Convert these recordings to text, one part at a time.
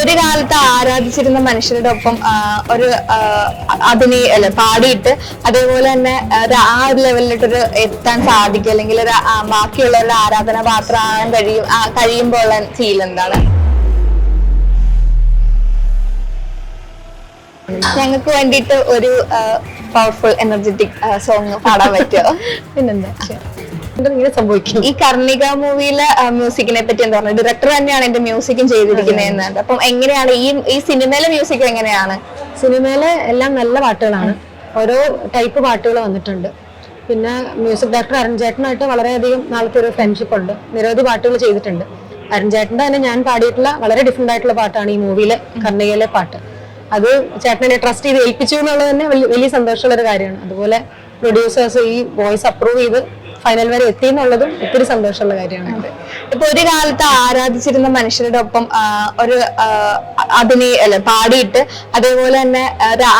ഒരു കാലത്ത് ആരാധിച്ചിരുന്ന മനുഷ്യരുടെ ഒപ്പം ഒരു അഭിനയ പാടിയിട്ട് അതേപോലെ തന്നെ ആ ഒരു ലെവലിലോട്ടൊരു എത്താൻ സാധിക്കും, അല്ലെങ്കിൽ ഒരു ബാക്കിയുള്ളവരുടെ ആരാധന പാത്രമാകാൻ കഴിയുമ്പോൾ ഉള്ള ഫീൽ എന്താണ്? ഞങ്ങൾക്ക് വേണ്ടിയിട്ട് ഒരു പവർഫുൾ എനർജറ്റിക് സോങ് പാടാൻ പറ്റുമോ? പിന്നെന്താ ഇങ്ങനെ സംഭവിക്കും. ഈ കർണിക മൂവിയിലെ മ്യൂസിക്കിനെ പറ്റി എന്താ പറയുക? ഡയറക്ടർ തന്നെയാണ് എന്റെ മ്യൂസിക്കും ചെയ്തിരിക്കുന്നത്. അപ്പം എങ്ങനെയാണ് ഈ സിനിമയിലെ മ്യൂസിക് എങ്ങനെയാണ്? സിനിമയിലെ എല്ലാം നല്ല പാട്ടുകളാണ്, ഓരോ ടൈപ്പ് പാട്ടുകൾ വന്നിട്ടുണ്ട്. പിന്നെ മ്യൂസിക് ഡയറക്ടർ അരുൺ ചേട്ടനായിട്ട് വളരെയധികം നാളത്തെ ഒരു ഫ്രണ്ട്ഷിപ്പ് ഉണ്ട്, നിരവധി പാട്ടുകൾ ചെയ്തിട്ടുണ്ട്. അരുൺ ചേട്ടൻ്റെ തന്നെ ഞാൻ പാടിയിട്ടുള്ള വളരെ ഡിഫറെന്റ് ആയിട്ടുള്ള പാട്ടാണ് ഈ മൂവിയിലെ കർണികയിലെ പാട്ട്. അത് ചേട്ടനെ ട്രസ്റ്റ് ചെയ്ത് ഏൽപ്പിച്ചു എന്നുള്ളത് തന്നെ വലിയ സന്തോഷമുള്ള ഒരു കാര്യമാണ്. അതുപോലെ പ്രൊഡ്യൂസേഴ്സ് ഈ വോയിസ് അപ്രൂവ് ചെയ്ത് ഫൈനൽ വരെ എത്തി എന്നുള്ളതും ഒത്തിരി സന്തോഷമുള്ള കാര്യമാണ്. ഇപ്പൊ ഒരു കാലത്ത് ആരാധിച്ചിരുന്ന മനുഷ്യരുടെ ഒപ്പം ഒരു അഭിനയ പാടിയിട്ട് അതേപോലെ തന്നെ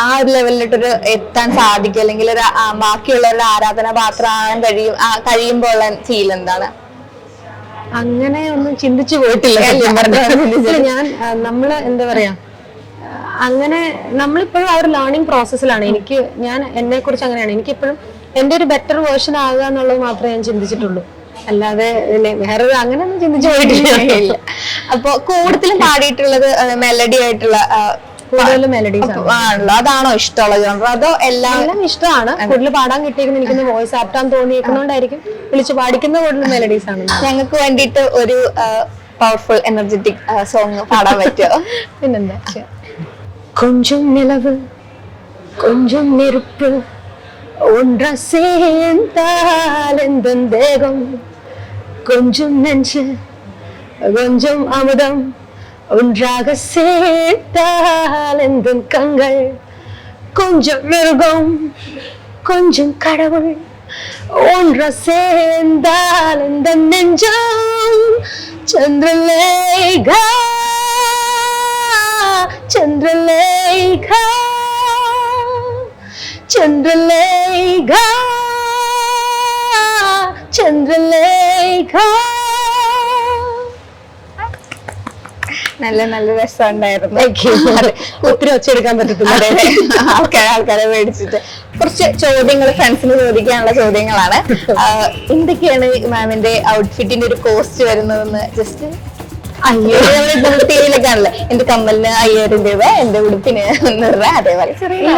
ആ ഒരു ലെവലിലോട്ടൊരു എത്താൻ സാധിക്കും, അല്ലെങ്കിൽ ഒരു ബാക്കിയുള്ളവരുടെ ആരാധന പാത്രമാകാൻ കഴിയുമ്പോൾ ഉള്ള ഫീൽ എന്താണ്? അങ്ങനെ ഒന്നും ചിന്തിച്ചു പോയിട്ടില്ല ഞാൻ. നമ്മള് എന്താ പറയാ, അങ്ങനെ നമ്മളിപ്പോഴും ആ ഒരു ലേണിംഗ് പ്രോസസ്സിലാണ്. ഞാൻ എന്നെ കുറിച്ച് അങ്ങനെയാണ്, എനിക്കിപ്പോഴും എന്റെ ഒരു ബെറ്റർ വേർഷൻ ആകുക എന്നുള്ളത് മാത്രമേ ഞാൻ ചിന്തിച്ചിട്ടുള്ളൂ, അല്ലാതെ വേറെ അങ്ങനെ ഒന്നും ചിന്തിച്ചു പോയിട്ടില്ല. അപ്പൊ കൂടുതലും പാടിയിട്ടുള്ളത് മെലഡി ആയിട്ടുള്ള കൂടുതലും മെലഡീസ് ആണല്ലോ, അതാണോ ഇഷ്ടമുള്ള ജോണർ? അതോ എല്ലാം ഇഷ്ടമാണ്? കൂടുതൽ പാടാൻ കിട്ടിയിരിക്കുന്ന എനിക്ക് വോയിസ് ആപ്റ്റാൻ തോന്നിയിരിക്കുന്നോണ്ടായിരിക്കും വിളിച്ച് പാടിക്കുന്ന കൂടുതൽ മെലഡീസ് ആണ്. ഞങ്ങൾക്ക് വേണ്ടിയിട്ട് ഒരു പവർഫുൾ എനർജറ്റിക് സോങ് പാടാൻ പറ്റുമോ? പിന്നെന്താ. கொஞ்சம் நிலவு கொஞ்சம் நெருப்பு ஒன்றா சேர்ந்தால் எந்த தேகம், கொஞ்சம் நெஞ்சு கொஞ்சம் அமுதம் ஒன்றாக சேர்த்தால் எந்த கண்கள், கொஞ்சம் மிருகம் கொஞ்சம் கடவுள் ஒன்றா சேர்ந்தால் எந்த நெஞ்சம், சந்திரலேகா ചന്ദ്രലേഖ ചന്ദ്രലേഖ ചന്ദ്രലേഖ. നല്ല രസമുണ്ടായിരുന്നു. ഒത്തിരി ഒച്ചെടുക്കാൻ പറ്റത്തില്ല ആൾക്കാരെ മേടിച്ചിട്ട്. കുറച്ച് ചോദ്യങ്ങൾ ഫ്രണ്ട്സിന് ചോദിക്കാനുള്ള ചോദ്യങ്ങളാണ്. എന്തൊക്കെയാണ് മാമിന്റെ ഔട്ട്ഫിറ്റിന്റെ ഒരു കോസ്റ്റ് വരുന്നതെന്ന് ജസ്റ്റ്? 5000 ടിവിയിലൊക്കെ ആണല്ലോ. എന്റെ കമ്മലിന് 5000 രൂപ, എന്റെ ഉടുപ്പിന് 100 രൂപ, അതേപോലെ ചെറിയ